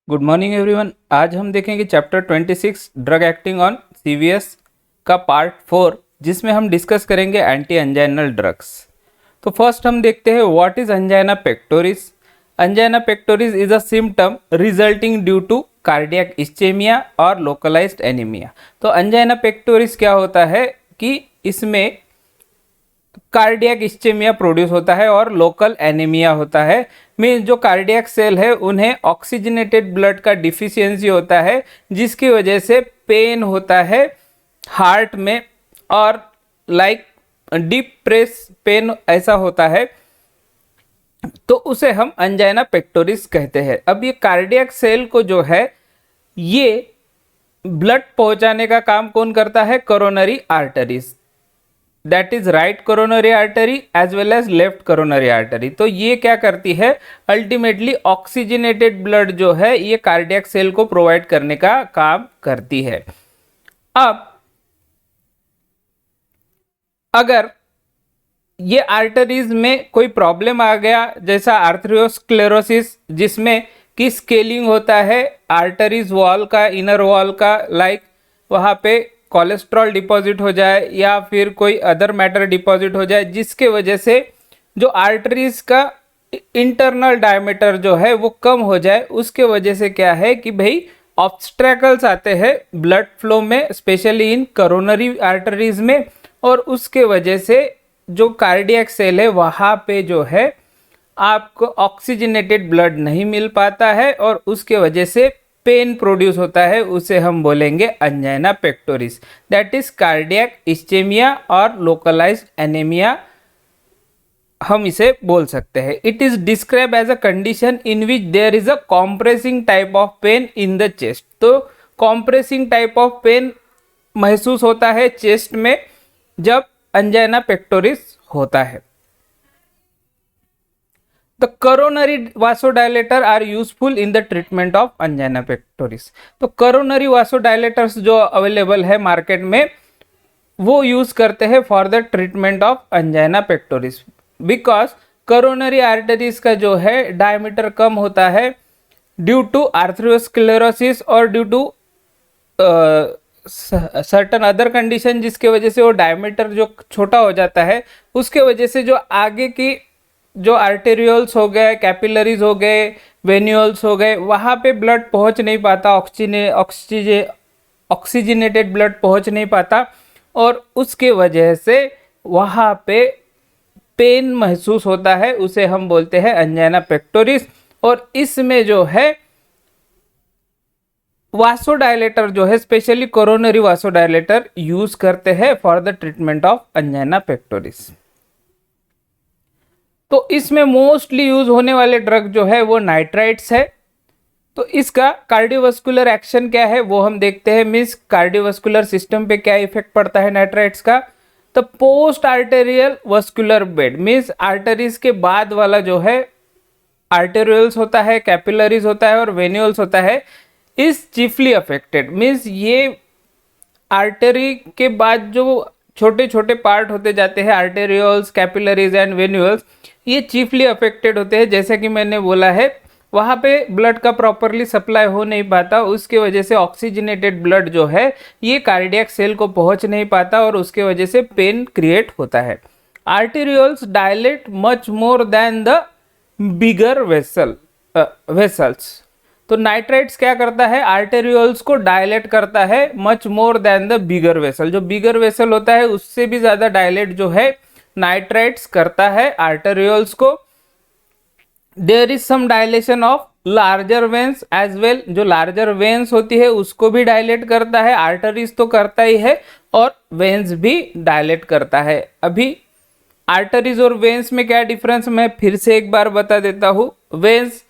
Good morning everyone. आज हम देखेंगे chapter 26 drug acting on CVS का पार्ट 4, जिसमें हम डिस्कस करेंगे एंटी एंजाइनल ड्रग्स। तो फर्स्ट हम देखते हैं what is angina pectoris. Angina pectoris is a symptom resulting due to cardiac ischaemia और लोकलाइज्ड एनीमिया। तो एंजाइना पेक्टोरिस क्या होता है कि इसमें कार्डियक इस्चेमिया प्रोड्यूस होता है और लोकल एनीमिया होता है। मीन्स जो कार्डियक सेल है उन्हें ऑक्सीजनेटेड ब्लड का डिफिशियंसी होता है, जिसकी वजह से पेन होता है हार्ट में और लाइक डीप प्रेस पेन ऐसा होता है, तो उसे हम एंजाइना पेक्टोरिस कहते हैं। अब ये कार्डियक सेल को जो है ये ब्लड पहुंचाने का काम कौन करता है? Coronary arteries, that is right coronary artery as well as left coronary artery. तो ये क्या करती है? अल्टीमेटली ऑक्सीजनेटेड ब्लड जो है ये कार्डियक सेल को प्रोवाइड करने का काम करती है। अब अगर ये आर्टरीज में कोई प्रॉब्लम आ गया, जैसा आर्थरियोस्क्लेरोसिस जिसमें कि स्केलिंग होता है आर्टरीज वॉल का, इनर वॉल का, लाइक वहाँ पे कोलेस्ट्रॉल डिपॉजिट हो जाए या फिर कोई अदर मैटर डिपॉजिट हो जाए, जिसके वजह से जो आर्टरीज का इंटरनल डायमीटर जो है वो कम हो जाए, उसके वजह से क्या है कि भाई ऑब्स्ट्रैकल्स आते हैं ब्लड फ्लो में, स्पेशली इन कोरोनरी आर्टरीज में, और उसके वजह से जो कार्डियक सेल है वहाँ पे जो है आपको ऑक्सीजनेटेड ब्लड नहीं मिल पाता है और उसके वजह से पेन प्रोड्यूस होता है। उसे हम बोलेंगे angina pectoris, that is cardiac ischaemia और लोकलाइज्ड एनीमिया हम इसे बोल सकते हैं। It is describe as a condition in which there is a compressing type of pain in the chest. तो कॉम्प्रेसिंग टाइप ऑफ पेन महसूस होता है चेस्ट में जब एंजाइना पेक्टोरिस होता है। The coronary vasodilator are useful in the treatment of angina pectoris। तो coronary vasodilators जो अवेलेबल है मार्केट में वो यूज करते हैं for the treatment of angina pectoris, because coronary arteries का जो है डायमीटर कम होता है ड्यू टू आर्थरियोस्क्लेरोसिस और due to certain other condition, जिसके वजह से वो डायमीटर जो छोटा हो जाता है, उसके वजह से जो आगे की जो आर्टेरियोल्स हो गए, कैपिलरीज हो गए, वेन्यूल्स हो गए, वहाँ पे ब्लड पहुँच नहीं पाता, ऑक्सीजनेटेड ब्लड पहुँच नहीं पाता और उसके वजह से वहाँ पे पेन महसूस होता है। उसे हम बोलते हैं एंजाइना पेक्टोरिस। और इसमें जो है वासोडायलेटर जो है, स्पेशली कोरोनरी वासोडायलेटर यूज करते हैं for the treatment of angina pectoris. तो इसमें मोस्टली यूज होने वाले ड्रग जो है वो नाइट्राइट्स है। तो इसका कार्डियोवास्कुलर एक्शन क्या है वो हम देखते हैं। मीन्स कार्डियोवास्कुलर सिस्टम पे क्या इफेक्ट पड़ता है नाइट्राइट्स का? तो post arterial vascular bed, means arteries के बाद वाला जो है आर्टेरियल्स होता है, कैपिलरीज होता है और वेन्यूल्स होता है, इज चीफली अफेक्टेड। मीन्स ये आर्टरी के बाद जो छोटे छोटे पार्ट होते जाते हैं, आर्टेरियोल्स, कैपिलरीज एंड वेन्यूल्स, ये चीफली अफेक्टेड होते हैं। जैसे कि मैंने बोला है वहाँ पे ब्लड का प्रॉपरली सप्लाई हो नहीं पाता, उसके वजह से ऑक्सीजनेटेड ब्लड जो है ये कार्डियक सेल को पहुँच नहीं पाता और उसके वजह से पेन क्रिएट होता है। Arterioles dilate much more than the bigger vessels. तो नाइट्राइट्स क्या करता है? आर्टेरियोल्स को डायलेट करता है much more than the bigger vessel. जो बिगर वेसल होता है उससे भी ज्यादा डायलेट जो है नाइट्राइट्स करता है आर्टेरियोल्स को। There is some dilation of larger veins as well. जो लार्जर वेन्स होती है उसको भी डायलेट करता है, आर्टरीज तो करता ही है और वेन्स भी डायलेट करता है। अभी आर्टरीज और वेन्स में क्या डिफरेंस मैं फिर से एक बार बता देता हूँ। Veins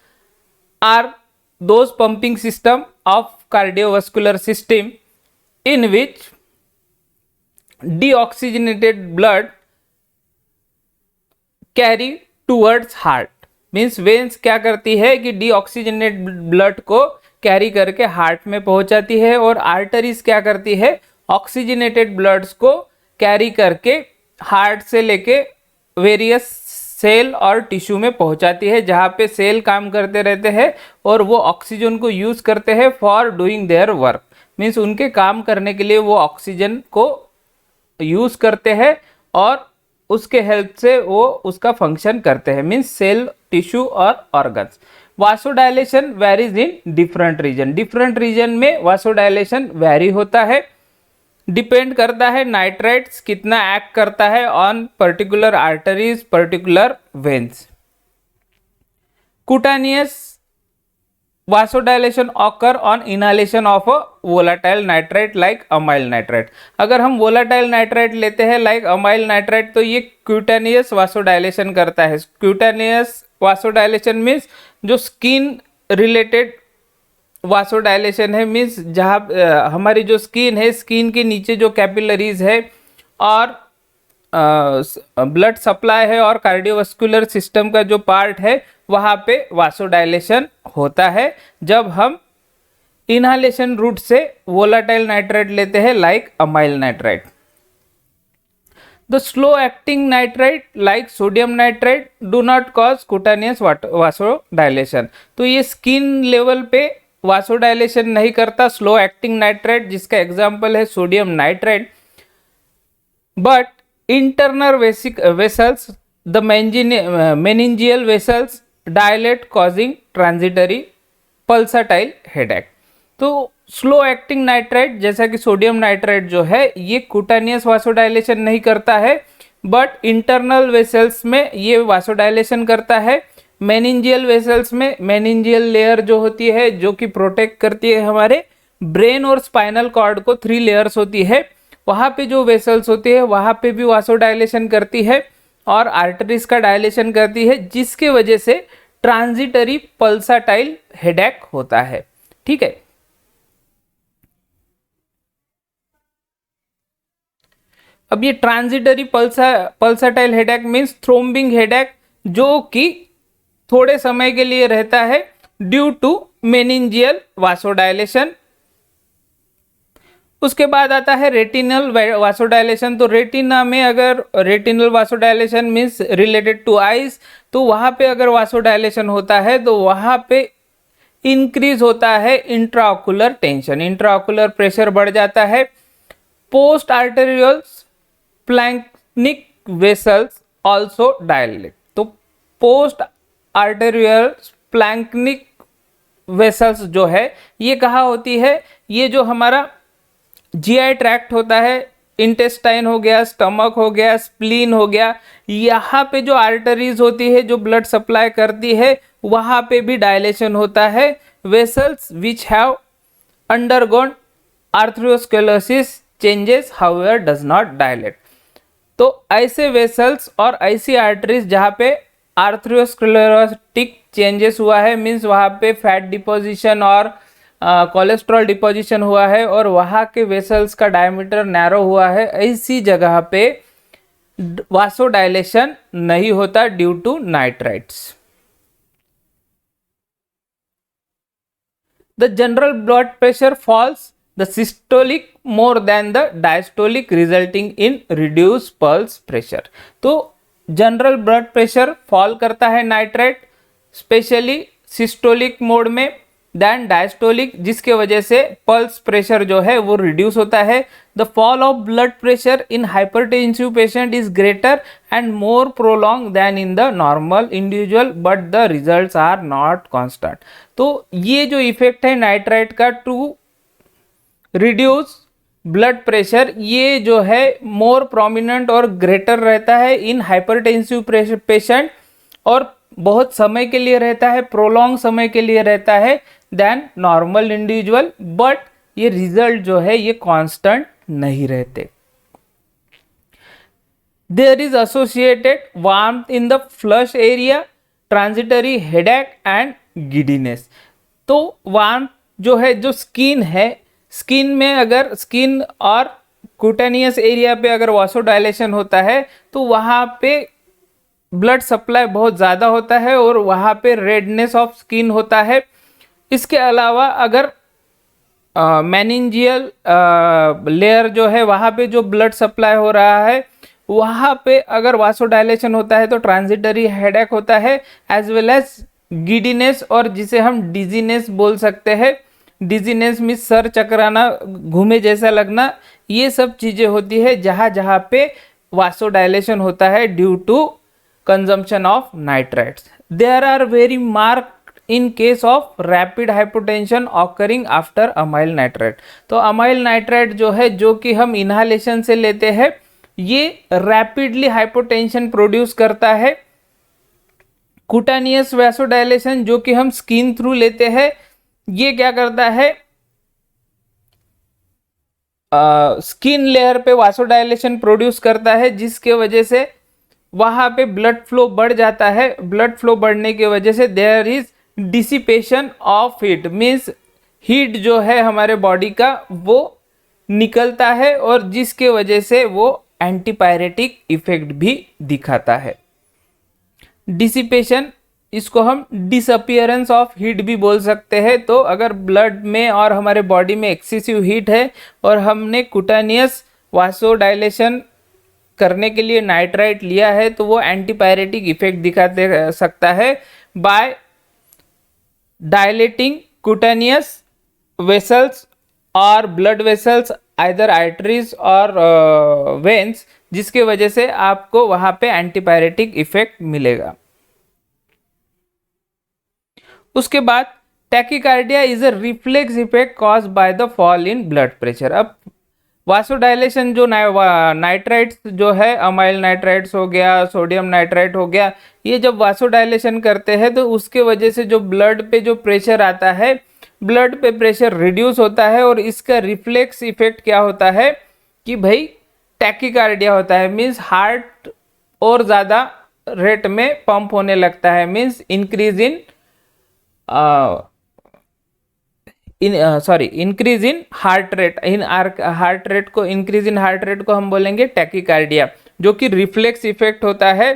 are those pumping system of cardiovascular system in which deoxygenated blood carry towards heart। Means veins क्या करती है कि डीऑक्सीजनेटेड ब्लड को कैरी करके हार्ट में पहुंचाती है और आर्टरीज क्या करती है? ऑक्सीजनेटेड ब्लड्स को कैरी करके हार्ट से लेके वेरियस सेल और टिश्यू में पहुंचाती है, जहां पे सेल काम करते रहते हैं और वो ऑक्सीजन को यूज करते हैं for doing their work. Means उनके काम करने के लिए वो ऑक्सीजन को यूज करते हैं और उसके हेल्प से वो उसका फंक्शन करते हैं, मीन्स सेल, टिश्यू और organs. Vasodilation varies in different region, different region में वासोडाइलेशन वेरी होता है, डिपेंड करता है नाइट्राइट्स कितना एक्ट करता है on particular arteries, particular veins. Cutaneous vasodilation occur on inhalation of a volatile nitrite like amyl nitrite. अगर हम वोलाटाइल नाइट्राइट लेते हैं लाइक अमाइल नाइट्राइट तो ये क्यूटानियस वासोडाइलेशन करता है। क्यूटानियस वासोडाइलेशन मीन्स जो स्किन रिलेटेड वासोडाइलेशन है, मीन्स जहाँ हमारी जो स्किन है, स्किन के नीचे जो कैपिलरीज है और ब्लड सप्लाई है और कार्डियोवास्कुलर सिस्टम का जो पार्ट है वहाँ पे वासोडाइलेशन होता है जब हम इनहालेशन रूट से वोलाटाइल नाइट्राइट लेते हैं like amyl nitrite. The slow acting nitrite like sodium nitrite do not cause cutaneous vasodilation. तो ये स्किन लेवल पे वासोडाइलेशन नहीं करता स्लो एक्टिंग नाइट्राइट, जिसका एग्जाम्पल है sodium nitrite, but internal vessels, the meningeal vessels dilate causing transitory pulsatile headache। तो slow acting nitrite जैसा कि सोडियम नाइट्राइट जो है ये कुटानियस वासोडाइलेशन नहीं करता है, बट इंटरनल वेसल्स में ये वासोडाइलेशन करता है। मेनिंजियल वेसल्स में मेनिंजियल लेयर जो होती है जो कि प्रोटेक्ट करती है हमारे ब्रेन और स्पाइनल कॉर्ड को, 3 लेयर्स होती है, वहाँ पे जो वेसल्स होती है वहाँ पे भी वासोडाइलेशन करती है और आर्टरीज का डायलेशन करती है, जिसके वजह से ट्रांजिटरी पल्साटाइल हेडेक होता है। ठीक है, अब ये ट्रांजिटरी पल्साटाइल हेडेक मीन्स थ्रोम्बिंग हेडेक जो कि थोड़े समय के लिए रहता है ड्यू टू मेनिंजियल वासोडाइलेशन। उसके बाद आता है रेटिनल वासोडाइलेशन। तो रेटिना में अगर retinal vasodilation means related to eyes, तो वहाँ पे अगर वासोडाइलेशन होता है तो वहाँ पे इंक्रीज होता है इंट्राऑकुलर टेंशन, इंट्राऑकुलर प्रेशर बढ़ जाता है। Post arterial splanchnic vessels also dilate. तो पोस्ट आर्टेरियल प्लैंक्निक वेसल्स जो है ये कहाँ होती है, ये जो हमारा जीआई ट्रैक्ट होता है, इंटेस्टाइन हो गया, स्टमक हो गया, स्प्लीन हो गया, यहाँ पे जो आर्टरीज होती है जो ब्लड सप्लाई करती है वहाँ पे भी डायलेशन होता है। Vessels which have undergone arteriosclerosis changes however does not dilate. तो ऐसे वेसल्स और ऐसी आर्टरीज जहाँ पे आर्थ्रोस्क्लेरोटिक चेंजेस हुआ है, मीन्स वहाँ पे फैट डिपोजिशन और कोलेस्ट्रॉल डिपोजिशन हुआ है और वहाँ के वेसल्स का डायमीटर नैरो हुआ है, ऐसी जगह पे वासोडाइलेशन नहीं होता due to nitrites. The general blood pressure falls the systolic more than the diastolic resulting in reduce pulse pressure. तो जनरल ब्लड प्रेशर फॉल करता है नाइट्राइट, स्पेशली सिस्टोलिक मोड में दैन डायस्टोलिक, जिसके वजह से पल्स प्रेशर जो है वो रिड्यूस होता है। The fall of blood pressure in hypertensive patient is greater and more prolong than in the normal individual, but the results are not constant. तो ये जो इफेक्ट है नाइट्राइट का टू रिड्यूस ब्लड प्रेशर, ये जो है मोर प्रोमिनेंट और greater रहता है इन हाइपरटेंसिव पेशेंट और बहुत समय के लिए रहता है, प्रोलॉन्ग समय के लिए रहता है देन नॉर्मल इंडिविजुअल, बट ये रिजल्ट जो है ये कांस्टेंट नहीं रहते। There is associated warmth in the flush area, transitory headache and giddiness. तो वार्मथ जो है, जो स्किन है, स्किन में अगर स्किन और क्यूटेनियस एरिया पे अगर वासोडाइलेशन होता है तो वहाँ पे ब्लड सप्लाई बहुत ज़्यादा होता है और वहाँ पे रेडनेस ऑफ स्किन होता है। इसके अलावा अगर मेनिंजियल लेयर जो है वहाँ पे जो ब्लड सप्लाई हो रहा है वहाँ पे अगर वासोडायलेशन होता है तो ट्रांजिटरी हेडेक होता है, एज वेल एज गिडीनेस, और जिसे हम डिजीनेस बोल सकते हैं। डिजीनेस मीन्स सर चकराना, घूमे जैसा लगना, ये सब चीजें होती है जहाँ जहाँ पे वासोडायलेशन होता है due to consumption of nitrites. There are very marked in case of rapid hypotension occurring after amyl nitrite. तो अमाइल नाइट्राइट जो है, जो कि हम इनहालेशन से लेते हैं, ये रैपिडली हाइपोटेंशन प्रोड्यूस करता है। कुटानियस वैसोडायलेशन जो कि हम स्किन थ्रू लेते हैं, ये क्या करता है, स्किन लेयर पे वासोडायलेशन प्रोड्यूस करता है, जिसके वजह से वहां पे ब्लड फ्लो बढ़ जाता है। ब्लड फ्लो बढ़ने की वजह से there is dissipation of heat, means heat जो है हमारे बॉडी का वो निकलता है, और जिसके वजह से वो एंटीपायरेटिक इफेक्ट भी दिखाता है। डिसिपेशन, इसको हम डिसअपियरेंस ऑफ हीट भी बोल सकते हैं। तो अगर ब्लड में और हमारे बॉडी में एक्सेसिव हीट है और हमने कुटानियस वासोडायलेशन करने के लिए नाइट्राइट लिया है, तो वो एंटीपायरेटिक इफेक्ट दिखाते सकता है बाय डायलेटिंग कुटानियस वेसल्स और ब्लड वेसल्स, आइदर आर्टरीज और वेन्स, जिसके वजह से आपको वहां पे एंटीपायरेटिक इफेक्ट मिलेगा। उसके बाद tachycardia is a reflex effect caused by the fall in blood pressure. अब वासोडायलेशन जो नाइट्राइट्स जो है, अमाइल नाइट्राइट्स हो गया, सोडियम नाइट्राइट हो गया, ये जब वासोडायलेशन करते हैं तो उसके वजह से जो ब्लड पे जो प्रेशर आता है, ब्लड पे प्रेशर रिड्यूस होता है, और इसका रिफ्लेक्स इफेक्ट क्या होता है कि भाई टैकीकार्डिया होता है, मीन्स हार्ट और ज़्यादा रेट में पंप होने लगता है, means increase in increase in heart rate. Heart rate को, इंक्रीज इन हार्ट रेट को हम बोलेंगे टैकीकार्डिया, जो कि रिफ्लेक्स इफेक्ट होता है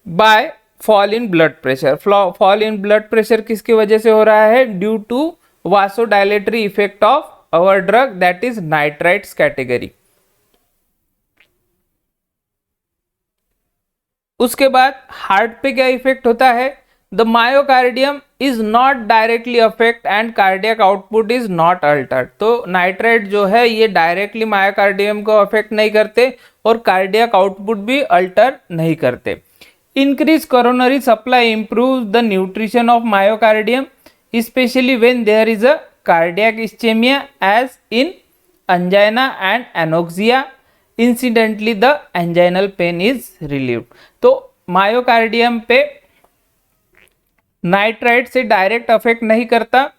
by fall in blood pressure. Fall in blood pressure किसकी वजह से हो रहा है? Due to vasodilatory effect of our drug that is nitrites category. उसके बाद हार्ट पे क्या इफेक्ट होता है? The myocardium is not directly affect and cardiac output is not altered. तो नाइट्राइट जो है ये डायरेक्टली मायोकार्डियम को अफेक्ट नहीं करते और कार्डियक आउटपुट भी अल्टर नहीं करते। Increase coronary supply improve the nutrition of myocardium specially when there is a cardiac ischaemia as in angina and anoxia. Incidentally the anginal pain is relieved. तो myocardium पे nitrite से direct affect नहीं करता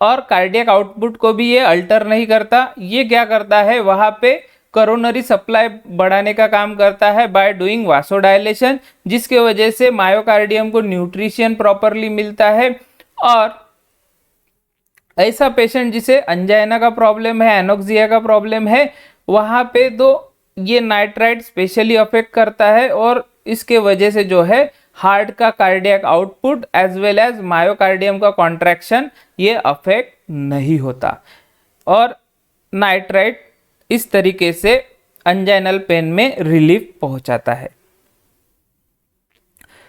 और cardiac output को भी ये alter नहीं करता। ये क्या करता है, वहाँ पे कोरोनरी सप्लाई बढ़ाने का काम करता है बाय डूइंग वासोडायलेशन, जिसके वजह से मायोकार्डियम को न्यूट्रिशन प्रॉपरली मिलता है। और ऐसा पेशेंट जिसे अंजाइना का प्रॉब्लम है, एनोक्सिया का प्रॉब्लम है, वहाँ पे तो ये नाइट्राइट स्पेशली अफेक्ट करता है और इसके वजह से जो है हार्ट का cardiac output as well as myocardium का कॉन्ट्रैक्शन ये अफेक्ट नहीं होता। और नाइट्राइट इस तरीके से अंजाइनल पेन में रिलीफ पहुंचाता है।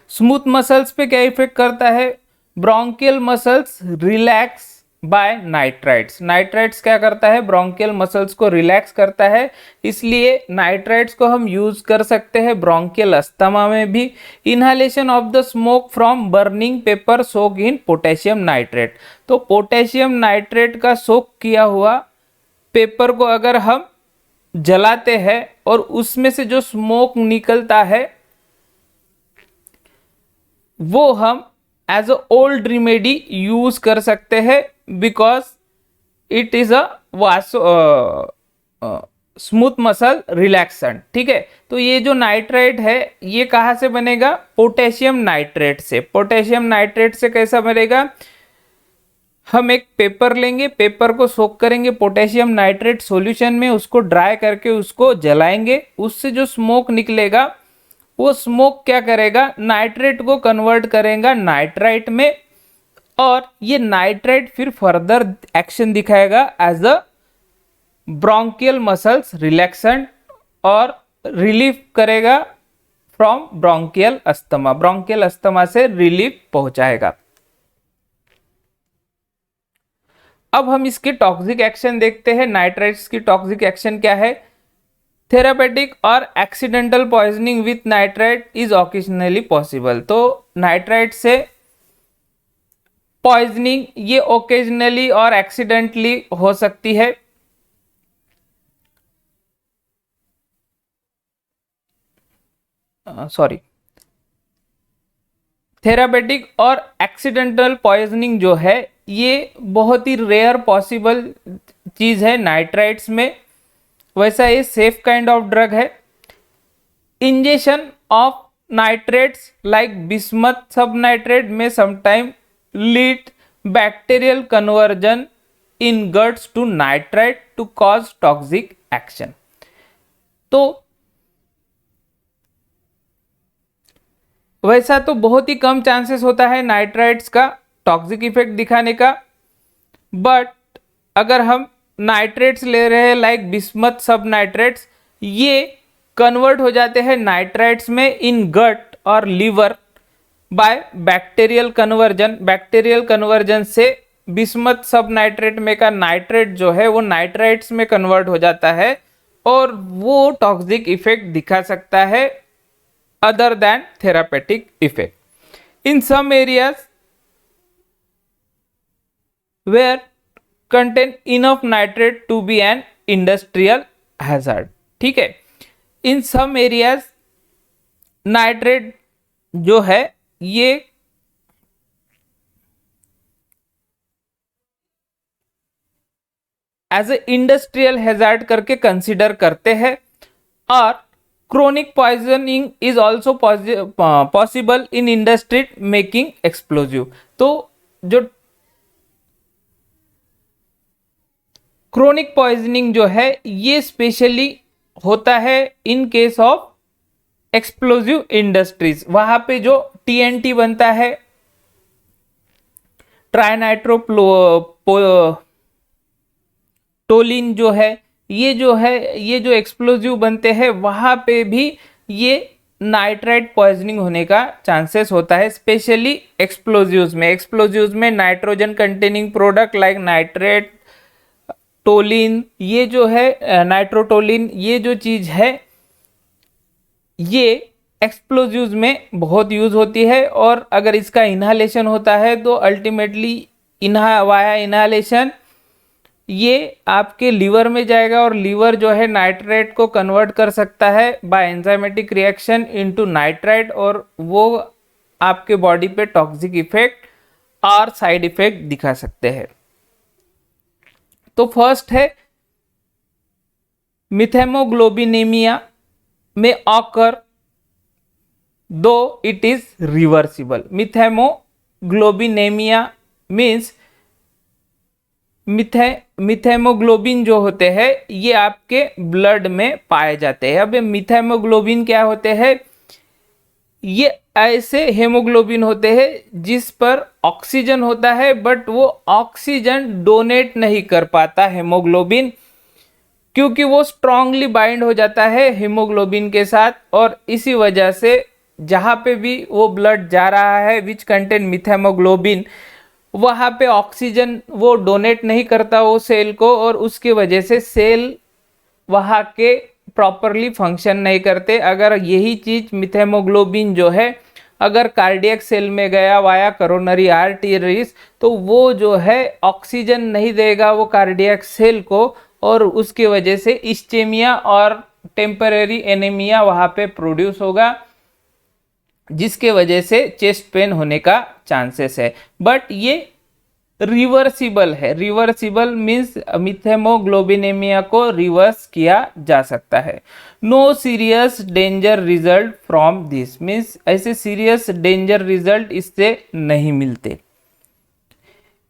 स्मूथ मसल्स पे क्या इफेक्ट करता है? Bronchial muscles relax by nitrites. Nitrites क्या करता है? ब्रोंकियल मसल्स को रिलैक्स करता है, इसलिए नाइट्राइट्स को हम यूज कर सकते हैं ब्रोंकियल अस्थमा में भी। Inhalation of the smoke from burning paper soak in potassium nitrate. तो पोटेशियम नाइट्रेट का सोक किया हुआ पेपर को अगर हम जलाते हैं और उसमें से जो स्मोक निकलता है वो हम as a old remedy use कर सकते हैं, because it is a smooth muscle relaxant. ठीक है, तो ये जो नाइट्राइट है ये कहाँ से बनेगा? पोटेशियम नाइट्रेट से। पोटेशियम नाइट्रेट से कैसा बनेगा? हम एक पेपर लेंगे, पेपर को सोक करेंगे पोटेशियम नाइट्रेट सॉल्यूशन में, उसको ड्राई करके उसको जलाएंगे, उससे जो स्मोक निकलेगा वो स्मोक क्या करेगा? नाइट्रेट को कन्वर्ट करेगा नाइट्राइट में, और ये नाइट्राइट फिर फर्दर एक्शन दिखाएगा as a bronchial muscles relaxant और रिलीफ करेगा from bronchial asthma, bronchial asthma से रिलीफ पहुंचाएगा। अब हम इसके टॉक्सिक एक्शन देखते हैं। नाइट्राइट्स की टॉक्सिक एक्शन क्या है? थेरापेटिक और accidental poisoning with nitrite is occasionally possible. तो नाइट्राइट से पॉइजनिंग ये ओकेजनली और एक्सीडेंटली हो सकती है। सॉरी, थेरापेटिक और एक्सीडेंटल पॉइजनिंग जो है ये बहुत ही रेयर पॉसिबल चीज है नाइट्राइट्स में। वैसा ये सेफ काइंड ऑफ ड्रग है। Injection of nitrates like bismuth subnitrate may sometime lead bacterial conversion in guts to nitrite to cause toxic action. तो वैसा तो बहुत ही कम चांसेस होता है नाइट्राइट्स का टॉक्सिक इफेक्ट दिखाने का, बट अगर हम नाइट्रेट्स ले रहे हैं लाइक बिस्मथ सब नाइट्रेट्स, ये कन्वर्ट हो जाते हैं नाइट्राइट्स में इन गट और liver by bacterial conversion. Bacterial conversion से बिस्मथ सब नाइट्रेट में का नाइट्रेट जो है वो नाइट्राइट्स में कन्वर्ट हो जाता है और वो टॉक्सिक इफेक्ट दिखा सकता है other than therapeutic effect. In some areas where contain enough nitrate to be an industrial hazard. ठीक है, in some areas नाइट्रेट जो है ये एज ए इंडस्ट्रियल हैजार्ड करके कंसिडर करते हैं। और chronic poisoning is also possible in industry making explosive। तो जो chronic poisoning जो है ये स्पेशली होता है इन केस ऑफ एक्सप्लोजिव इंडस्ट्रीज। वहां पे जो TNT बनता है, ट्राइनाइट्रोटोलिन जो है, ये जो एक्सप्लोजिव बनते हैं वहां पे भी ये नाइट्राइट पॉइजनिंग होने का चांसेस होता है, स्पेशली एक्सप्लोजिव्स में। एक्सप्लोजिव्स में nitrogen containing product like nitrate, toluene, ये जो है नाइट्रोटोलिन, ये जो चीज है ये एक्सप्लोजिव्स में बहुत यूज होती है। और अगर इसका इनहालेशन होता है तो अल्टीमेटली वाया इनहालेशन ये आपके लीवर में जाएगा और लीवर जो है नाइट्रेट को कन्वर्ट कर सकता है by enzymatic reaction into nitrite, और वो आपके बॉडी पे टॉक्सिक इफेक्ट और साइड इफेक्ट दिखा सकते हैं। तो फर्स्ट है मिथेमोग्लोबिनेमिया में ऑकर दो इट इज रिवर्सिबल। मिथेमोग्लोबिनेमिया मीन्स मिथेमोग्लोबिन जो होते हैं ये आपके ब्लड में पाए जाते हैं। अब ये मिथेमोग्लोबिन क्या होते हैं? ये ऐसे हेमोग्लोबिन होते हैं जिस पर ऑक्सीजन होता है बट वो ऑक्सीजन डोनेट नहीं कर पाता हेमोग्लोबिन, क्योंकि वो स्ट्रांगली बाइंड हो जाता है हेमोग्लोबिन के साथ, और इसी वजह से जहाँ पे भी वो ब्लड जा रहा है विच कंटेन मिथेमोग्लोबिन, वहाँ पे ऑक्सीजन वो डोनेट नहीं करता वो सेल को, और उसकी वजह से सेल वहाँ के प्रॉपरली फंक्शन नहीं करते। अगर यही चीज मिथेमोग्लोबिन जो है अगर कार्डियक सेल में गया वाया कोरोनरी आर्टरीज, तो वो जो है ऑक्सीजन नहीं देगा वो कार्डियक सेल को, और उसकी वजह से इस्चेमिया और टेम्परेरी एनीमिया वहाँ पे प्रोड्यूस होगा, जिसके वजह से चेस्ट पेन होने का चांसेस है। बट ये रिवर्सिबल है। रिवर्सिबल मीन्स मिथेमोग्लोबिनेमिया को रिवर्स किया जा सकता है। No serious danger result from this means ऐसे सीरियस डेंजर रिजल्ट इससे नहीं मिलते।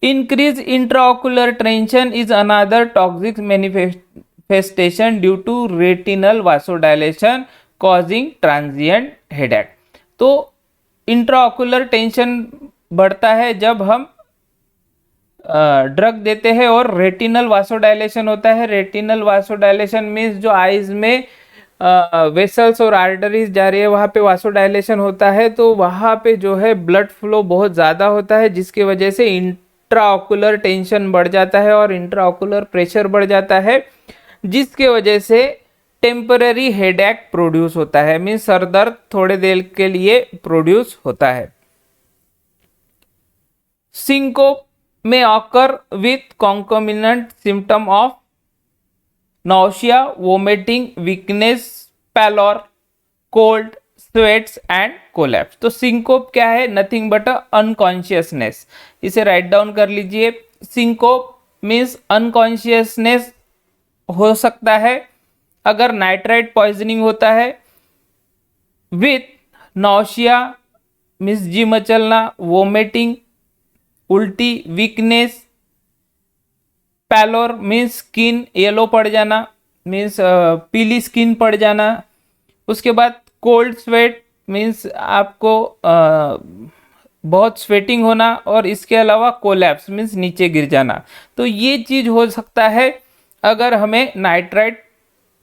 Increase intraocular tension is another toxic manifestation due to retinal vasodilation causing transient headache. तो इंट्राओकुलर टेंशन बढ़ता है जब हम ड्रग देते हैं और रेटिनल वासोडायलेशन होता है। रेटिनल वासोडायलेशन मीन्स जो आईज में वेसल्स और आर्टरीज जा रही है, वहाँ पे वासोडाइलेशन होता है, तो वहाँ पे जो है ब्लड फ्लो बहुत ज़्यादा होता है, जिसकी वजह से इंट्राऑकुलर टेंशन बढ़ जाता है और इंट्राऑकुलर प्रेशर बढ़ जाता है, जिसके वजह से टेम्पररी हेडेक प्रोड्यूस होता है, मीन्स सर दर्द थोड़े देर के लिए प्रोड्यूस होता है। Syncope may occur with concomitant symptom of nausea, vomiting, weakness, pallor, cold, sweats and collapse। तो सिंकोप क्या है? Nothing but unconsciousness. इसे राइट डाउन कर लीजिए। सिंकोप मीन्स अनकॉन्शियसनेस हो सकता है अगर नाइट्राइट पॉइजनिंग होता है, विथ नौशिया मीन्स जी मचलना, वोमिटिंग उल्टी, weakness, pallor means skin yellow पड़ जाना, मीन्स पीली स्किन पड़ जाना, उसके बाद कोल्ड स्वेट मीन्स आपको बहुत स्वेटिंग होना, और इसके अलावा कोलैप्स मीन्स नीचे गिर जाना। तो ये चीज हो सकता है अगर हमें नाइट्राइट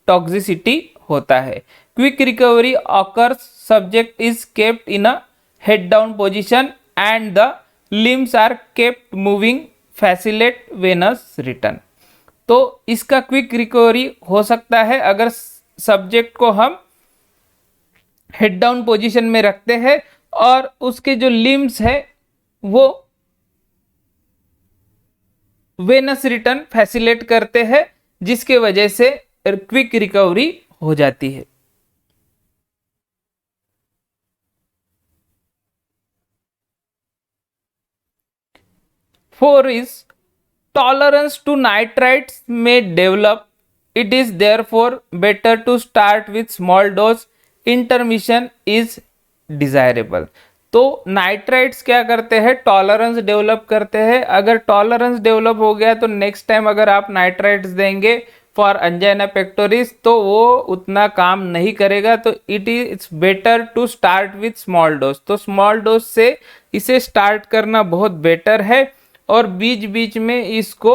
टॉक्सिसिटी होता है। Quick recovery occurs, subject is kept in a head down position and the limbs are kept moving, facilitate venous return. तो इसका क्विक रिकवरी हो सकता है अगर सब्जेक्ट को हम हेड डाउन पोजीशन में रखते हैं और उसके जो लिम्स है वो वेनस रिटर्न फैसिलेट करते हैं, जिसके वजह से क्विक रिकवरी हो जाती है। Four is tolerance to nitrites may develop. It is therefore better to start with small dose. Intermission is desirable। तो नाइट्राइट्स क्या करते हैं? टॉलरेंस डेवलप करते हैं। अगर टॉलरेंस डेवलप हो गया तो नेक्स्ट टाइम अगर आप नाइट्राइट्स देंगे फॉर अंजाइना पेक्टोरिस तो वो उतना काम नहीं करेगा। तो it is better to start with small dose. तो स्मॉल डोज से इसे स्टार्ट करना बहुत बेटर है, और बीच बीच में इसको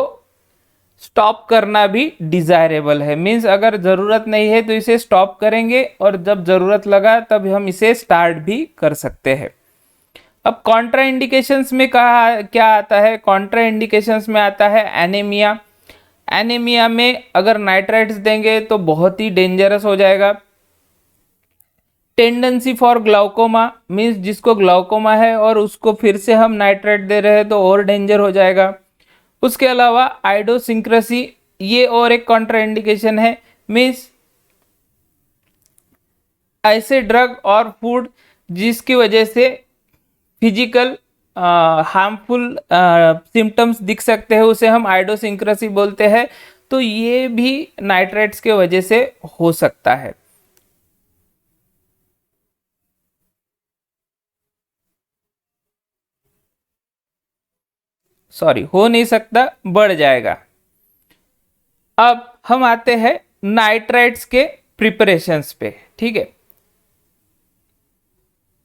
स्टॉप करना भी डिजायरेबल है। मीन्स अगर ज़रूरत नहीं है तो इसे स्टॉप करेंगे, और जब ज़रूरत लगा तब हम इसे स्टार्ट भी कर सकते हैं। अब कॉन्ट्रा इंडिकेशंस में कहा क्या आता है? कॉन्ट्रा इंडिकेशंस में आता है एनीमिया। एनीमिया में अगर नाइट्राइट्स देंगे तो बहुत ही डेंजरस हो जाएगा। टेंडेंसी फॉर ग्लाउकोमा मीन्स जिसको ग्लाउकोमा है और उसको फिर से हम नाइट्राइट दे रहे हैं तो और डेंजर हो जाएगा। उसके अलावा आइडोसिंक्रेसी, ये और एक कॉन्ट्राइंडिकेशन है। मीन्स ऐसे ड्रग और फूड जिसकी वजह से फिजिकल हार्मफुल सिम्टम्स दिख सकते हैं, उसे हम आइडोसिंक्रेसी बोलते हैं। तो ये भी नाइट्राइट्स के वजह से हो सकता है। सॉरी, हो नहीं सकता, बढ़ जाएगा। अब हम आते हैं नाइट्राइट्स के प्रिपरेशंस पे। ठीक है,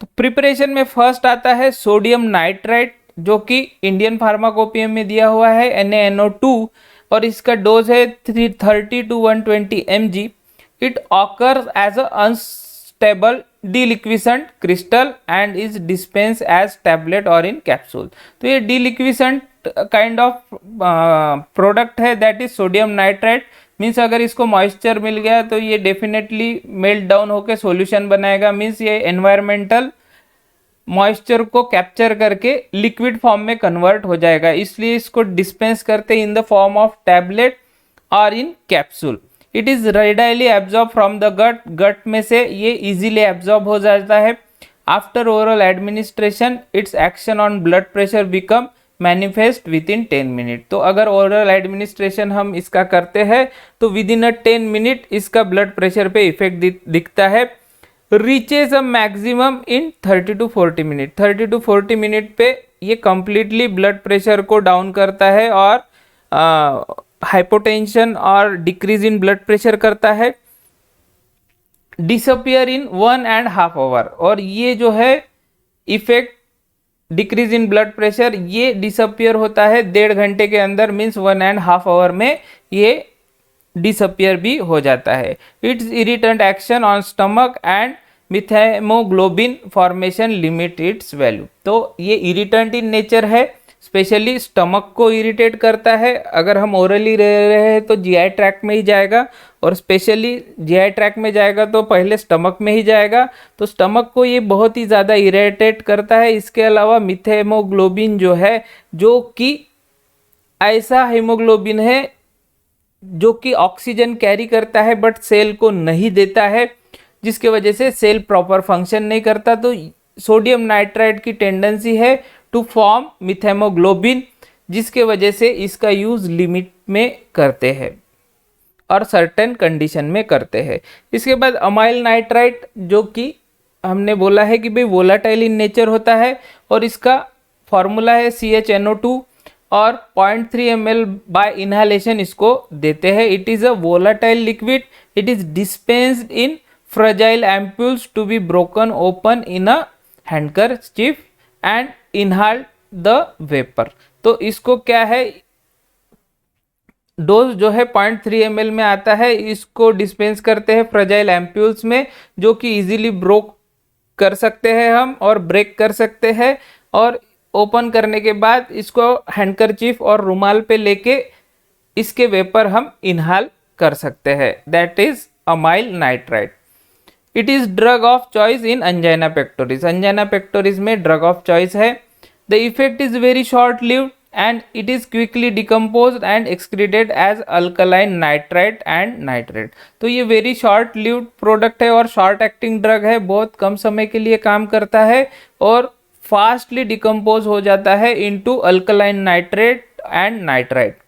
तो प्रिपरेशन में फर्स्ट आता है सोडियम नाइट्राइट, जो कि इंडियन फार्माकोपियम में दिया हुआ है NaNO2, और इसका डोज है 330 to 120 mg। It occurs as a unstable deliquescent crystal and is dispense as tablet or in capsule. तो ये डिलिक्विसेंट काइंड ऑफ प्रोडक्ट है, that is sodium nitrite. Means अगर इसको मॉइस्चर मिल गया तो ये डेफिनेटली मेल्ट डाउन होकर सॉल्यूशन बनाएगा। मीन्स ये एनवायरमेंटल मॉइस्चर को कैप्चर करके लिक्विड फॉर्म में कन्वर्ट हो जाएगा, इसलिए इसको डिस्पेंस करते in the form of tablet or in capsule. It is readily absorb from the gut, gut में से ये इजीली एब्जॉर्ब हो जाता है। After oral administration its action on blood pressure become manifest within 10 minute. तो अगर oral administration हम इसका करते हैं तो विद इन अ 10 मिनट इसका ब्लड प्रेशर पे इफेक्ट दिखता है। Reaches a maximum in 30 to 40 minute. 30 to 40 minute पे ये कंप्लीटली ब्लड प्रेशर को डाउन करता है और हाइपोटेंशन और डिक्रीज इन ब्लड प्रेशर करता है। डिसअपियर इन 1.5 आवर, और ये जो है effect decrease in blood pressure ये डिसअपियर होता है 1.5 घंटे के अंदर। मीन्स 1.5 आवर में ये डिसअपियर भी हो जाता है। Its irritant action on stomach and methemoglobin formation limit its value. तो ये इरिटेंट इन नेचर है, स्पेशली स्टमक को इरिटेट करता है। अगर हम ओरली रह रहे हैं तो जीआई ट्रैक्ट में ही जाएगा, और स्पेशली जीआई ट्रैक्ट में जाएगा तो पहले स्टमक में ही जाएगा, तो स्टमक को ये बहुत ही ज़्यादा इरिटेट करता है। इसके अलावा मिथेमोग्लोबिन जो है, जो कि ऐसा हीमोग्लोबिन है जो कि ऑक्सीजन कैरी करता है बट सेल को नहीं देता है, जिसके वजह से सेल प्रॉपर फंक्शन नहीं करता। तो सोडियम नाइट्राइट की टेंडेंसी है टू फॉर्म मिथेमोग्लोबिन, जिसके वजह से इसका यूज लिमिट में करते हैं और सर्टेन कंडीशन में करते हैं। इसके बाद अमाइल नाइट्राइट, जो कि हमने बोला है कि भाई वोलाटाइल इन नेचर होता है, और इसका फॉर्मूला है CHNO2, और 0.3 ml बाय इनहेलेशन इसको देते हैं। It is a volatile liquid, it is dispensed in fragile ampoules to be broken open in a handkerchief and inhaled the vapour. तो इसको क्या है, डोज जो है 0.3 ml में आता है, इसको डिस्पेंस करते हैं फ्रजाइल एम्प्यूल्स में, जो कि इजीली ब्रोक कर सकते हैं हम और ब्रेक कर सकते हैं, और ओपन करने के बाद इसको हैंडकरचीफ और रुमाल पे लेके इसके वेपर हम इनहाल कर सकते हैं। That is amyl nitrite. It is drug of choice in angina pectoris. Angina pectoris में ड्रग ऑफ चॉइस है। The effect is very short lived and it is quickly decomposed and excreted as alkaline nitrite and nitrate। तो ये very short lived product है और short acting drug है, बहुत कम समय के लिए काम करता है और फास्टली डिकम्पोज हो जाता है into alkaline nitrate and nitrite.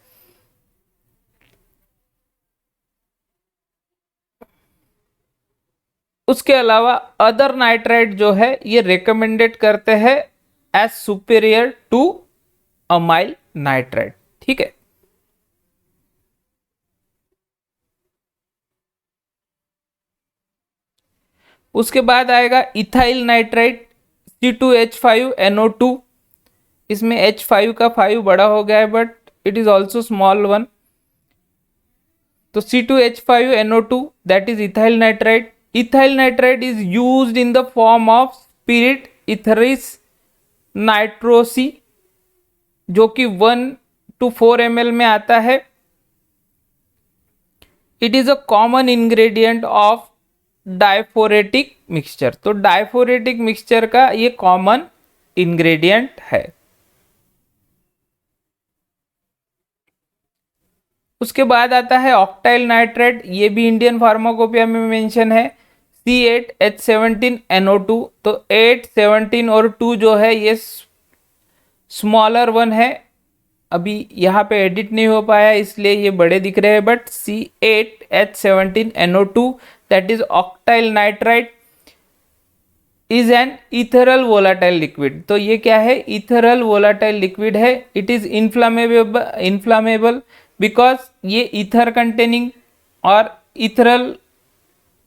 उसके अलावा अदर नाइट्राइट जो है ये रिकमेंडेड करते हैं as superior to amyl nitrite. ठीक है, उसके बाद आएगा इथाइल नाइट्राइट C2H5NO2। इसमें H5 का 5 बड़ा हो गया है but it is also small one. तो C2H5NO2 that is ethyl nitrite. Ethyl nitrite is used in the form of spirit etheris nitrosi, जो कि 1 to 4 ml में आता है। It is a common ingredient of diaphoretic mixture. तो diaphoretic mixture का ये common ingredient है। उसके बाद आता है ऑक्टाइल नाइट्रेट, ये भी इंडियन फार्माकोपिया में मेंशन है, C8H17NO2। तो 8, 17 और 2 जो है ये स्मॉलर वन है, अभी यहाँ पे एडिट नहीं हो पाया इसलिए ये बड़े दिख रहे हैं, but C8H17NO2 that is octyl nitrite is an ethereal volatile liquid. तो ये क्या है, इथेरल वोलाटाइल लिक्विड है। इट इज इन्फ्लामेबल बिकॉज ये ईथर कंटेनिंग और इथेरल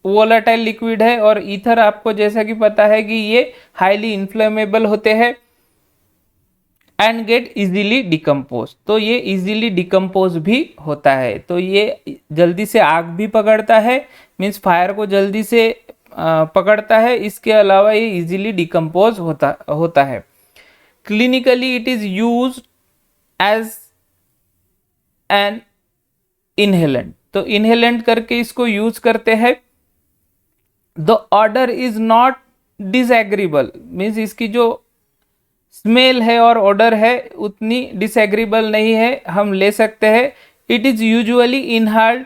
वोलाटाइल लिक्विड है, और ईथर आपको जैसा कि पता है कि ये हाईली इन्फ्लेमेबल होते हैं एंड गेट इजीली डिकम्पोज। तो ये इजीली डिकम्पोज भी होता है, तो ये जल्दी से आग भी पकड़ता है, मीन्स फायर को जल्दी से पकड़ता है। इसके अलावा ये इजीली डिकम्पोज होता है। Clinically it is used as an inhalant. तो इनहेलेंट करके इसको यूज करते हैं। The odour is not disagreeable, means इसकी जो स्मेल है और ऑर्डर है उतनी डिसएग्रीबल नहीं है, हम ले सकते हैं। It is usually inhaled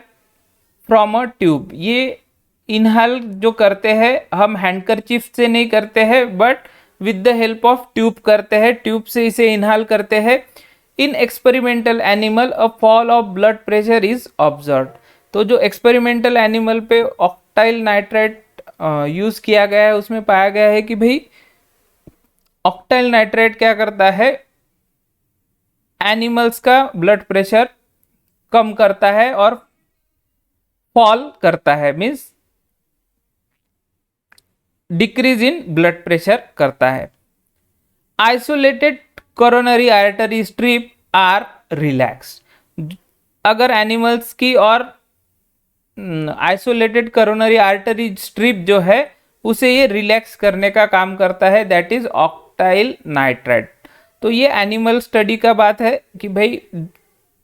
from a tube. ये इनहाल जो करते हैं हम हैंडकरचीफ से नहीं करते हैं but with the help of tube करते हैं, ट्यूब से इसे इनहाल करते हैं। In experimental animal a fall of blood pressure is observe. तो जो एक्सपेरिमेंटल एनिमल पे ऑक्टाइल नाइट्राइट यूज किया गया है उसमें पाया गया है कि भाई ऑक्टाइल नाइट्राइट क्या करता है, एनिमल्स का ब्लड प्रेशर कम करता है और फॉल करता है, means decrease in blood pressure करता है। Isolated coronary artery strip are relax. अगर एनिमल्स की और आइसोलेटेड कोरोनरी आर्टरी स्ट्रिप जो है उसे ये रिलैक्स करने का काम करता है, दैट इज ऑक्टाइल नाइट्राइट। तो ये एनिमल स्टडी का बात है कि भाई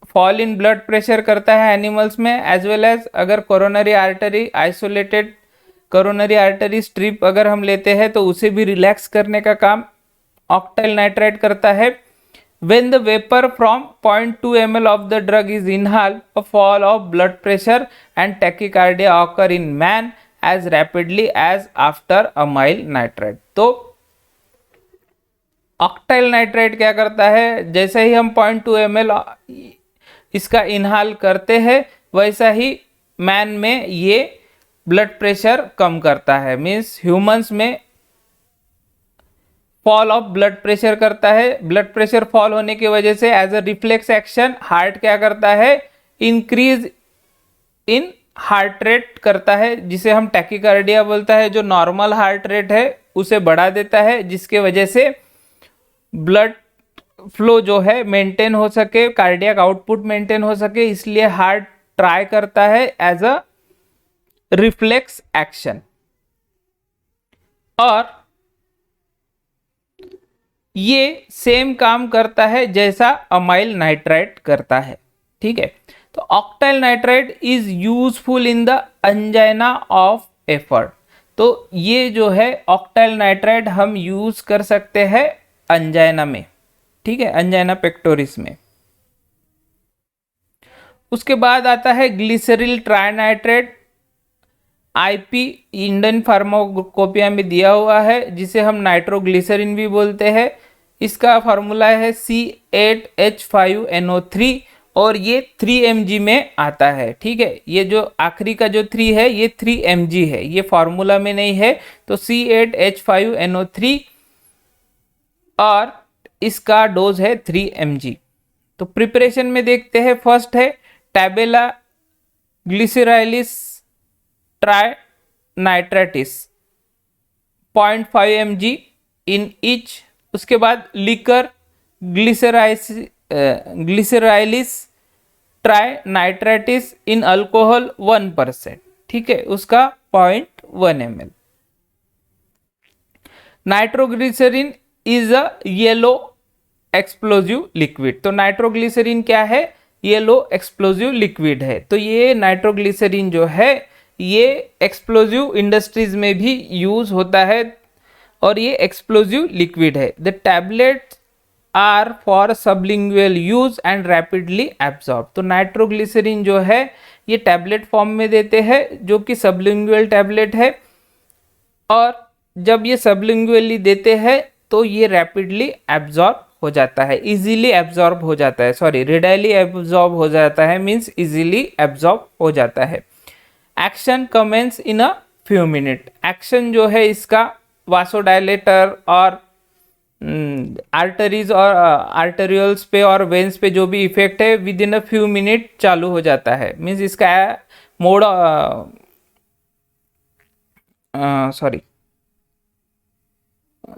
फॉल इन ब्लड प्रेशर करता है एनिमल्स में, एज वेल एज अगर coronary artery isolated coronary artery strip अगर हम लेते हैं तो उसे भी रिलैक्स करने का काम ऑक्टाइल नाइट्राइट करता है। When the vapor from 0.2 ml of the drug is inhaled, a fall of blood pressure and tachycardia occur in man as rapidly as after amyl nitrate। तो ऑक्टाइल नाइट्राइट क्या करता है, जैसे ही हम 0.2 ml इसका इनहाल करते हैं वैसा ही मैन में ये ब्लड प्रेशर कम करता है, मीन्स ह्यूमंस में फॉल ऑफ ब्लड प्रेशर करता है। ब्लड प्रेशर फॉल होने की वजह से as a reflex action heart क्या करता है, इंक्रीज इन हार्ट रेट करता है, जिसे हम टैकीकार्डिया बोलता है। जो नॉर्मल हार्ट रेट है उसे बढ़ा देता है, जिसके वजह से ब्लड फ्लो जो है मेंटेन हो सके, कार्डियक आउटपुट मेंटेन हो सके, इसलिए हार्ट ट्राई करता है एज अ रिफ्लेक्स एक्शन। और ये सेम काम करता है जैसा अमाइल नाइट्राइट करता है, ठीक है। तो octyl nitrite is useful in the angina of effort. तो ये जो है ऑक्टाइल नाइट्राइट हम यूज कर सकते हैं अंजाइना में, ठीक है, अंजाइना पेक्टोरिस में। उसके बाद आता है ग्लिसरील ट्राइनाइट्रेट, आईपी इंडियन फार्माकोपिया में दिया हुआ है, जिसे हम नाइट्रोग्लिसरीन भी बोलते हैं। इसका फार्मूला है C8H5NO3 और ये 3 mg में आता है, ठीक है। ये जो आखिरी का जो 3 है ये 3 mg है, ये फार्मूला में नहीं है। तो C8H5NO3 और इसका डोज है 3 mg। तो प्रिपरेशन में देखते हैं, फर्स्ट है टैबेला ग्लिसराइलिस ट्राइनाइट्रेटिस 0.5 mg इन ईच। उसके बाद लिकर ग्लिसराइलिस ट्राइनाइट्रेटिस इन अल्कोहल 1%, ठीक है, उसका 0.1 ml। Nitroglycerine is a yellow explosive liquid. तो नाइट्रोग्लिसरीन क्या है, येलो एक्सप्लोजिव लिक्विड है। तो ये नाइट्रोग्लिसरीन जो है ये एक्सप्लोजिव इंडस्ट्रीज में भी यूज होता है और ये एक्सप्लोजिव लिक्विड है। The tablets are for sublingual use and rapidly absorb. तो नाइट्रोग्लिसरीन जो है ये टैबलेट फॉर्म में देते हैं, जो कि सबलिंगुअल टैबलेट है, और जब ये सबलिंगुअली देते हैं तो ये रैपिडली एब्जॉर्ब हो जाता है, इजीली एब्जॉर्ब हो जाता है, सॉरी रेडिली एब्जॉर्ब हो जाता है, मीन्स इजीली एब्जॉर्ब हो जाता है। Action commence in a few minute. Action जो है इसका वासोडाइलेटर और आर्टरीज और आर्टेरियल्स पे और वेन्स पे जो भी इफेक्ट है within a few minute चालू हो जाता है, मीन्स इसका मोड सॉरी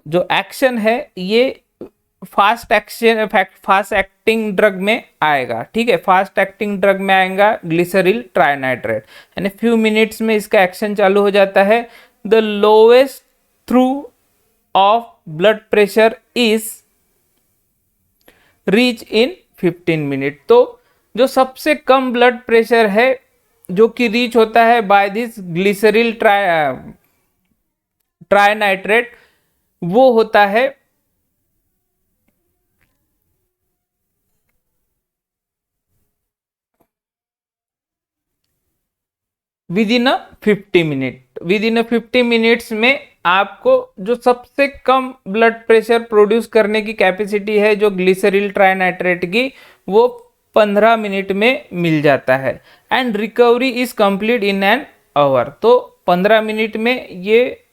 जो एक्शन है ये फास्ट एक्टिंग ड्रग में आएगा, ठीक है, फास्ट एक्टिंग ड्रग में आएगा ग्लिसरील ट्राइनाइट्रेट, यानी फ्यू मिनट्स में इसका एक्शन चालू हो जाता है। The lowest through of blood pressure is reach in 15 minute. तो जो सबसे कम ब्लड प्रेशर है जो कि रीच होता है बाय दिस ग्लिसरील ट्राइनाइट्रेट वो होता है within a 50 minute. With in a 50 minutes में आपको जो सबसे कम ब्लड प्रेशर प्रोड्यूस करने की कैपेसिटी है जो ग्लिसरील ट्राइनाइट्रेट की, वो 15 मिनट में मिल जाता है। And recovery is complete in an hour. तो 15 मिनट में ये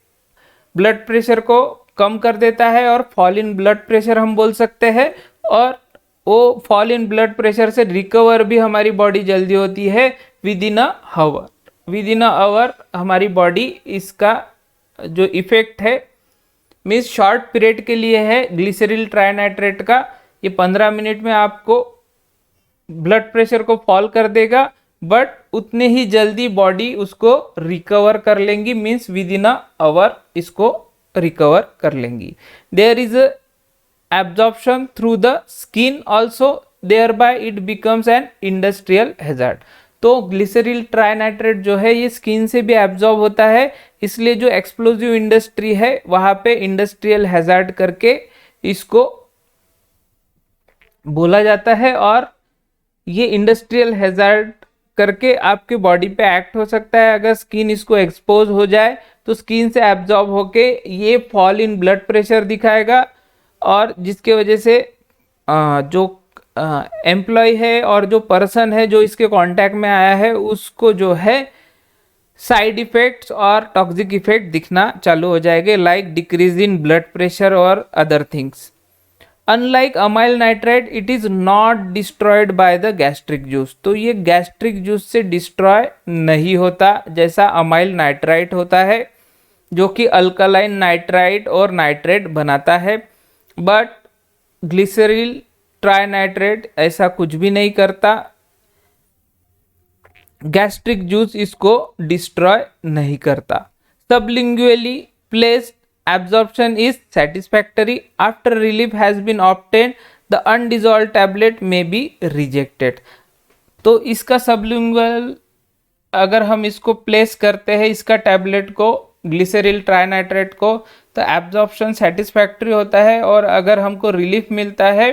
ब्लड प्रेशर को कम कर देता है और फॉल इन ब्लड प्रेशर हम बोल सकते हैं, और वो फॉल इन ब्लड प्रेशर से रिकवर भी हमारी बॉडी जल्दी होती है within a hour. Within a hour हमारी बॉडी इसका जो इफेक्ट है मीन्स शॉर्ट पीरियड के लिए है ग्लिसरील ट्राइनाइट्रेट का, ये 15 मिनट में आपको ब्लड प्रेशर को फॉल कर देगा, बट उतने ही जल्दी बॉडी उसको रिकवर कर लेंगी, means within a hour इसको रिकवर कर लेंगी। There is absorption through the skin also, thereby it becomes an industrial hazard। तो ग्लिसरील ट्राइनाइट्रेट जो है ये स्किन से भी एब्जॉर्ब होता है, इसलिए जो एक्सप्लोजिव इंडस्ट्री है वहां पे इंडस्ट्रियल हैजार्ड करके इसको बोला जाता है, और ये इंडस्ट्रियल हैजार्ड करके आपके बॉडी पे एक्ट हो सकता है। अगर स्किन इसको एक्सपोज हो जाए तो स्किन से एब्जॉर्ब होके ये फॉल इन ब्लड प्रेशर दिखाएगा, और जिसके वजह से जो एम्प्लॉय है और जो पर्सन है जो इसके कांटेक्ट में आया है उसको जो है साइड इफेक्ट्स और टॉक्सिक इफेक्ट दिखना चालू हो जाएंगे, like decrease in blood pressure और other things. Unlike amyl nitrite it is not destroyed by the gastric juice. तो ये गैस्ट्रिक जूस से डिस्ट्रॉय नहीं होता जैसा अमाइल नाइट्राइट होता है, जो कि अल्कलाइन नाइट्राइट और नाइट्रेट बनाता है। बट ग्लिसरील ट्राइनाइट्रेट ऐसा कुछ भी नहीं करता, गैस्ट्रिक जूस इसको डिस्ट्रॉय नहीं करता। Sublingually placed absorption is satisfactory after relief has been obtained, the undissolved tablet may be rejected। तो इसका सबलिंगुअल अगर हम इसको प्लेस करते हैं इसका टैबलेट को, ग्लिसरील ट्राइनाइट्रेट को, तो एब्जॉर्प्शन सेटिस्फैक्ट्री होता है, और अगर हमको रिलीफ मिलता है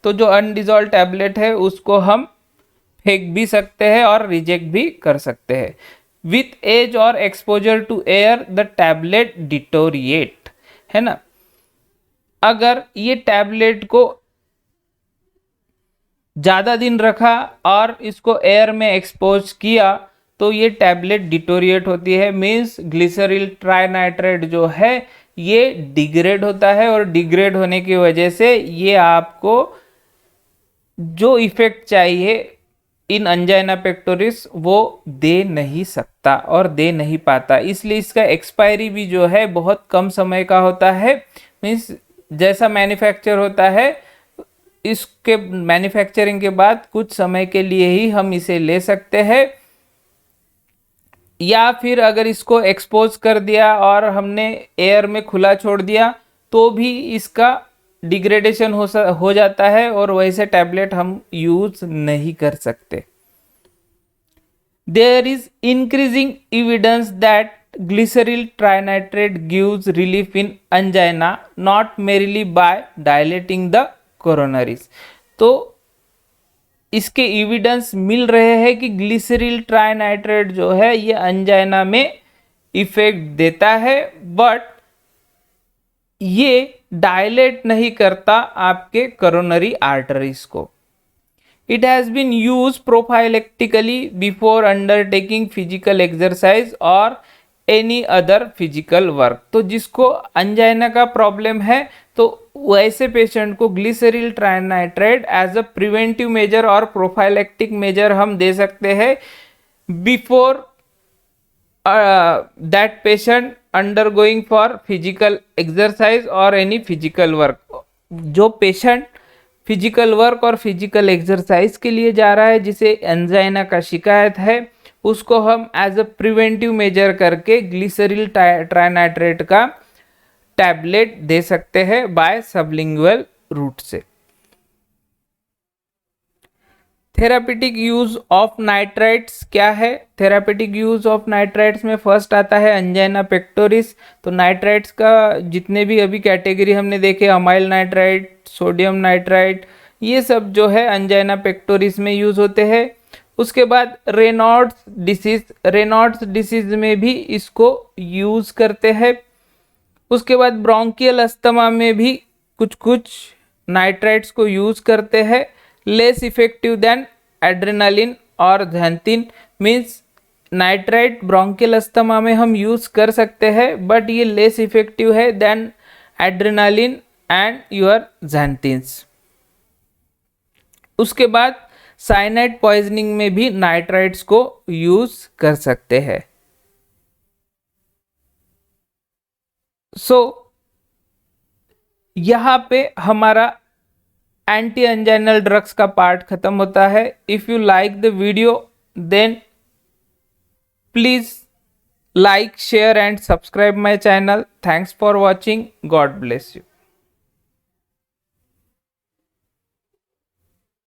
तो जो अनडिजॉल्व टैबलेट है उसको हम फेंक भी सकते हैं और रिजेक्ट भी कर सकते हैं। विथ एज और exposure to air the tablet deteriorate, है ना। अगर ये टैबलेट को ज़्यादा दिन रखा और इसको एयर में एक्सपोज किया तो ये टैबलेट डिटोरिएट होती है, मीन्स ग्लिसरील ट्राइनाइट्रेट जो है ये डिग्रेड होता है, और डिग्रेड होने की वजह से ये आपको जो इफेक्ट चाहिए इन अंजाइना पेक्टोरिस वो दे नहीं सकता और दे नहीं पाता। इसलिए इसका एक्सपायरी भी जो है बहुत कम समय का होता है, मीन्स जैसा मैन्युफैक्चर होता है इसके मैन्युफैक्चरिंग के बाद कुछ समय के लिए ही हम इसे ले सकते हैं, या फिर अगर इसको एक्सपोज कर दिया और हमने एयर में खुला छोड़ दिया तो भी इसका डिग्रेडेशन हो जाता है और वैसे टैबलेट हम यूज नहीं कर सकते। There is increasing evidence that glyceryl trinitrate gives relief in angina not merely by dilating the coronaries. तो इसके एविडेंस मिल रहे हैं कि ग्लिसरील ट्राइनाइट्रेट जो है ये अंजाइना में इफेक्ट देता है, बट ये डायलेट नहीं करता आपके कोरोनरी आर्टरीज को। It has been use prophylactically before undertaking physical exercise और एनी अदर फिजिकल वर्क। तो जिसको अंजाइना का प्रॉब्लम है तो वैसे पेशेंट को glyceryl trinitrate as a preventive measure और प्रोफाइलेक्टिक मेजर हम दे सकते हैं before that patient undergoing for physical exercise or any physical work। जो पेशेंट फिजिकल वर्क और फिजिकल एक्सरसाइज के लिए जा रहा है, जिसे एंजाइना का शिकायत है, उसको हम एज अ प्रिवेंटिव मेजर करके ग्लिसरील ट्राइनाइट्रेट का टैबलेट दे सकते हैं बाय सबलिंगुअल रूट से। थेरापेटिक यूज ऑफ नाइट्राइट्स क्या है? थेरापेटिक यूज ऑफ नाइट्राइट्स में फर्स्ट आता है अंजाइना पेक्टोरिस। तो नाइट्राइट्स का जितने भी अभी कैटेगरी हमने देखे, अमाइल नाइट्राइट, सोडियम नाइट्राइट, ये सब जो है अंजाइना पेक्टोरिस में यूज होते हैं। उसके बाद रेनॉल्ड्स डिसीज, रेनॉल्ड्स डिसीज में भी इसको यूज करते हैं। उसके बाद ब्रोंकियल अस्थमा में भी कुछ कुछ नाइट्राइट्स को यूज करते हैं। लेस इफेक्टिव देन एड्रेनालिन और xanthine, means nitrite bronchial asthma में हम यूज कर सकते हैं, बट ये लेस इफेक्टिव है देन एड्रेनालिन एंड योर ज़ैंथिन्स। उसके बाद साइनाइड पॉइजनिंग में भी नाइट्राइट्स को यूज कर सकते हैं। यहाँ पे हमारा एंटी एंजाइनल ड्रग्स का पार्ट खत्म होता है। If you like the video then please like, share and subscribe my channel. Thanks for watching. God bless you.